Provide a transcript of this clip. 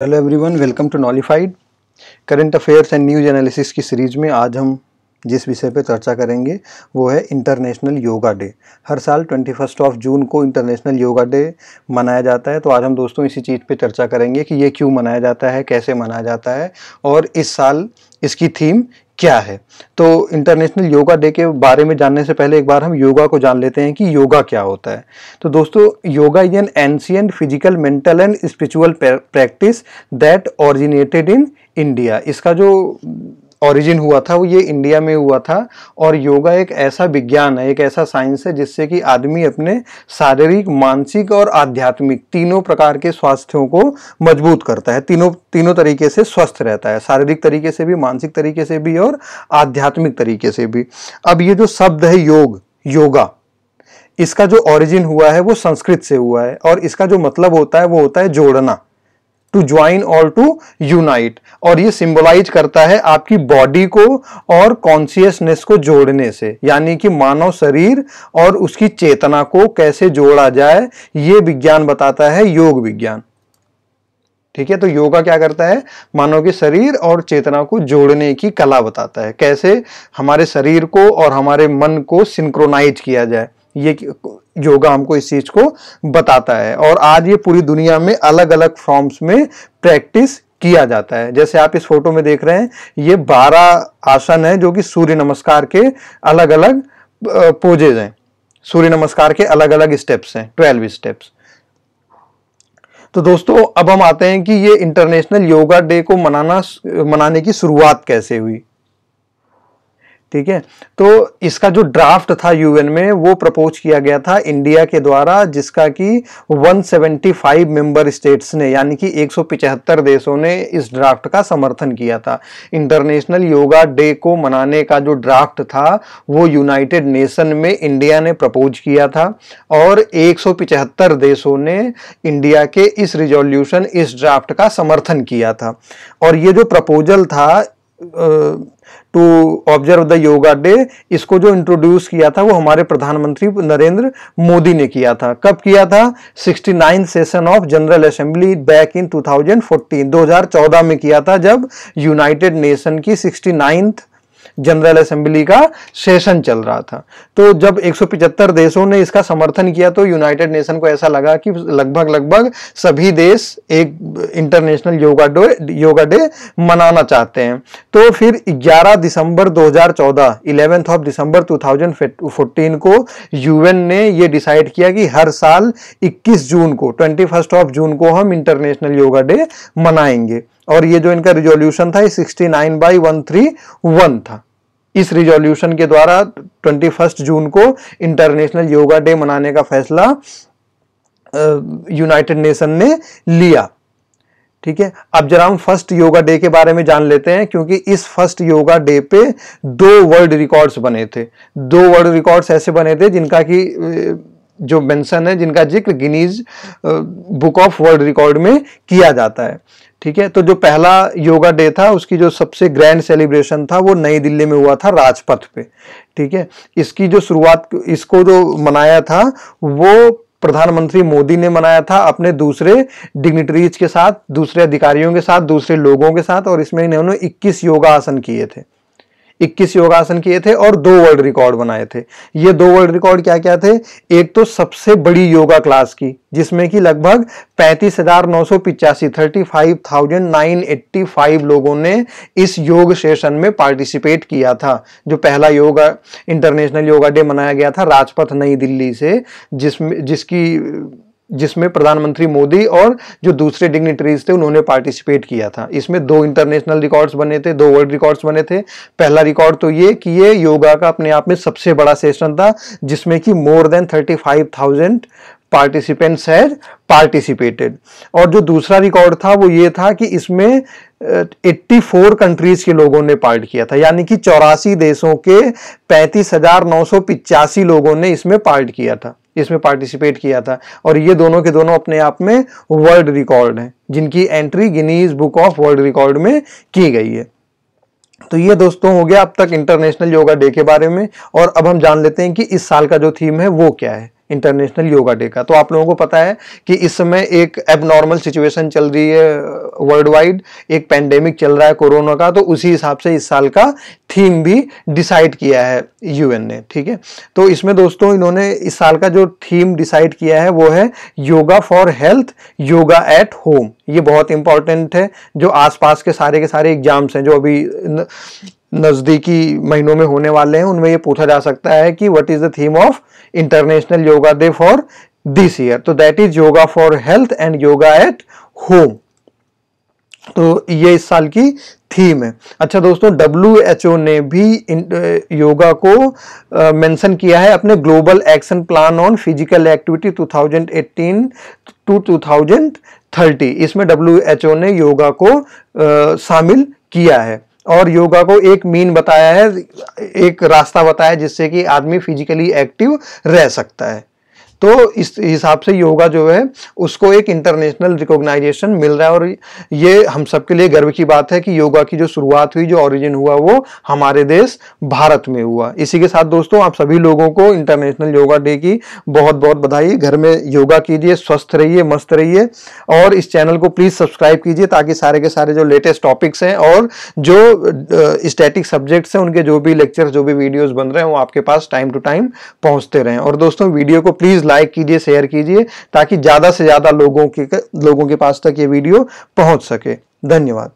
Hello everyone, welcome to Knowlified. Current affairs and news analysis की series में आज हम जिस विषय पर चर्चा करेंगे वो है इंटरनेशनल योगा डे। हर साल 21 जून को इंटरनेशनल योगा डे मनाया जाता है। तो आज हम दोस्तों इसी चीज़ पे चर्चा करेंगे कि ये क्यों मनाया जाता है, कैसे मनाया जाता है और इस साल इसकी थीम क्या है। तो इंटरनेशनल योगा डे के बारे में जानने से पहले एक बार हम योगा को जान लेते हैं कि योगा क्या होता है। तो दोस्तों, yoga is an ancient physical, mental and spiritual practice that originated in India. इसका जो ओरिजिन हुआ था वो ये इंडिया में हुआ था। और योगा एक ऐसा विज्ञान है, एक ऐसा साइंस है जिससे कि आदमी अपने शारीरिक, मानसिक और आध्यात्मिक तीनों प्रकार के स्वास्थ्यों को मजबूत करता है। तीनों तरीके से स्वस्थ रहता है, शारीरिक तरीके से भी, मानसिक तरीके से भी और आध्यात्मिक तरीके से भी। अब ये जो शब्द है योग, योगा, इसका जो ओरिजिन हुआ है वो संस्कृत से हुआ है और इसका जो मतलब होता है वो होता है जोड़ना, टू ज्वाइन और टू यूनाइट। और ये सिंबलाइज करता है आपकी बॉडी को और कॉन्शियसनेस को जोड़ने से, यानी कि मानव शरीर और उसकी चेतना को कैसे जोड़ा जाए, ये विज्ञान बताता है, योग विज्ञान। ठीक है, तो योगा क्या करता है? मानव के शरीर और चेतना को जोड़ने की कला बताता है, कैसे हमारे शरीर को और हमारे मन को सिंक्रोनाइज किया जाए। ये योगा हमको इस चीज को बताता है और आज ये पूरी दुनिया में अलग अलग फॉर्म्स में प्रैक्टिस किया जाता है। जैसे आप इस फोटो में देख रहे हैं, ये 12 आसन है जो कि सूर्य नमस्कार के अलग अलग पोजेज हैं। सूर्य नमस्कार के अलग अलग स्टेप्स हैं, 12 स्टेप्स। तो दोस्तों, अब हम आते हैं कि ये इंटरनेशनल योगा डे को मनाने की शुरुआत कैसे हुई। ठीक है, तो इसका जो ड्राफ्ट था यूएन में वो प्रपोज किया गया था इंडिया के द्वारा, जिसका कि 175 मेंबर स्टेट्स ने, यानी कि 175 देशों ने इस ड्राफ्ट का समर्थन किया था। इंटरनेशनल योगा डे को मनाने का जो ड्राफ्ट था वो यूनाइटेड नेशन में इंडिया ने प्रपोज किया था और 175 देशों ने इंडिया के इस रिजोल्यूशन, इस ड्राफ्ट का समर्थन किया था। और ये जो प्रपोजल था to observe the yoga day, इसको जो इंट्रोड्यूस किया था वो हमारे प्रधानमंत्री नरेंद्र मोदी ने किया था। कब किया था? 69 session of general assembly back in 2014 में किया था, जब यूनाइटेड नेशन की 69th जनरल असेंबली का सेशन चल रहा था। तो जब 175 देशों ने इसका समर्थन किया तो यूनाइटेड नेशन को ऐसा लगा कि लगभग सभी देश एक इंटरनेशनल योगा डे मनाना चाहते हैं। तो फिर 11 दिसंबर 2014, 11th ऑफ दिसंबर 2014 को यूएन ने ये डिसाइड किया कि हर साल 21 जून को, 21 जून को हम इंटरनेशनल योगा डे मनाएंगे। और ये जो इनका रिजोल्यूशन था, 69/131 था। इस रिजोल्यूशन के द्वारा 21 जून को इंटरनेशनल योगा डे मनाने का फैसला यूनाइटेड नेशन ने लिया। ठीक है, अब जरा हम फर्स्ट योगा डे के बारे में जान लेते हैं, क्योंकि इस फर्स्ट योगा डे पे 2 वर्ल्ड रिकॉर्ड्स बने थे। 2 वर्ल्ड रिकॉर्ड्स ऐसे बने थे जिनका की जो मेंशन है, जिनका जिक्र Guinness book of world record में किया जाता है। ठीक है, तो जो पहला योगा डे था उसकी जो सबसे ग्रैंड सेलिब्रेशन था वो नई दिल्ली में हुआ था, राजपथ पे। ठीक है, इसकी जो शुरुआत, इसको जो मनाया था वो प्रधानमंत्री मोदी ने मनाया था अपने दूसरे डिग्निटरीज के साथ, दूसरे अधिकारियों के साथ, दूसरे लोगों के साथ। और इसमें इन्होंने 21 योगासन किए थे, 21 योगासन किए थे और 2 वर्ल्ड रिकॉर्ड बनाए थे। ये 2 वर्ल्ड रिकॉर्ड क्या क्या थे? एक तो सबसे बड़ी योगा क्लास की, जिसमें कि लगभग 35,985, 35,985 लोगों ने इस योग सेशन में पार्टिसिपेट किया था। जो पहला योगा इंटरनेशनल योगा डे मनाया गया था राजपथ नई दिल्ली से, जिसमें प्रधानमंत्री मोदी और जो दूसरे डिग्निटरीज थे उन्होंने पार्टिसिपेट किया था। इसमें 2 इंटरनेशनल रिकॉर्ड्स बने थे, 2 वर्ल्ड रिकॉर्ड्स बने थे। पहला रिकॉर्ड तो ये कि ये योगा का अपने आप में सबसे बड़ा सेशन था, जिसमें कि more than 35,000 participants had participated. और जो दूसरा रिकॉर्ड था वो ये था कि इसमें 84 कंट्रीज के लोगों ने पार्ट किया था, यानी कि 84 देशों के 35,985 लोगों ने इसमें पार्ट किया था, इसमें पार्टिसिपेट किया था। और ये दोनों के दोनों अपने आप में वर्ल्ड रिकॉर्ड हैं, जिनकी entry Guinness book of world record में की गई है। तो ये दोस्तों हो गया अब तक इंटरनेशनल योगा डे के बारे में। और अब हम जान लेते हैं कि इस साल का जो थीम है वो क्या है, इंटरनेशनल योगा डे का। तो आप लोगों को पता है कि इस समय एक एबनॉर्मल सिचुएशन चल रही है वर्ल्ड वाइड, एक पेंडेमिक चल रहा है कोरोना का, तो उसी हिसाब से इस साल का थीम भी डिसाइड किया है यूएन ने, ठीक है। तो इसमें दोस्तों इन्होंने इस साल का जो थीम डिसाइड किया है वो है yoga for health, yoga at home. ये बहुत इंपॉर्टेंट है। जो आसपास के सारे एग्जाम्स हैं जो अभी नजदीकी महीनों में होने वाले हैं, उनमें ये पूछा जा सकता है कि what is the theme of international yoga day for this year. तो that is yoga for health and yoga at home. तो ये इस साल की थीम है। अच्छा दोस्तों, WHO ने भी योगा को मेंशन किया है अपने global action plan on physical activity 2018 to 2030। इसमें WHO ने योगा को शामिल किया है और योगा को एक मीन बताया है, एक रास्ता बताया जिससे कि आदमी फिजिकली एक्टिव रह सकता है। तो इस हिसाब से योगा जो है उसको एक इंटरनेशनल रिकॉग्नाइजेशन मिल रहा है और ये हम सबके लिए गर्व की बात है कि योगा की जो शुरुआत हुई, जो ओरिजिन हुआ, वो हमारे देश भारत में हुआ। इसी के साथ दोस्तों आप सभी लोगों को इंटरनेशनल योगा डे की बहुत बहुत बधाई। घर में योगा कीजिए, स्वस्थ रहिए, मस्त रहिए और इस चैनल को प्लीज सब्सक्राइब कीजिए ताकि सारे के सारे जो लेटेस्ट टॉपिक्स हैं और जो स्टैटिक सब्जेक्ट्स हैं उनके जो भी लेक्चर्स, जो भी वीडियोस बन रहे हैं वो आपके पास टाइम टू टाइम पहुंचते रहें। और दोस्तों वीडियो को प्लीज लाइक कीजिए, शेयर कीजिए ताकि ज्यादा से ज्यादा लोगों के पास तक ये वीडियो पहुंच सके। धन्यवाद।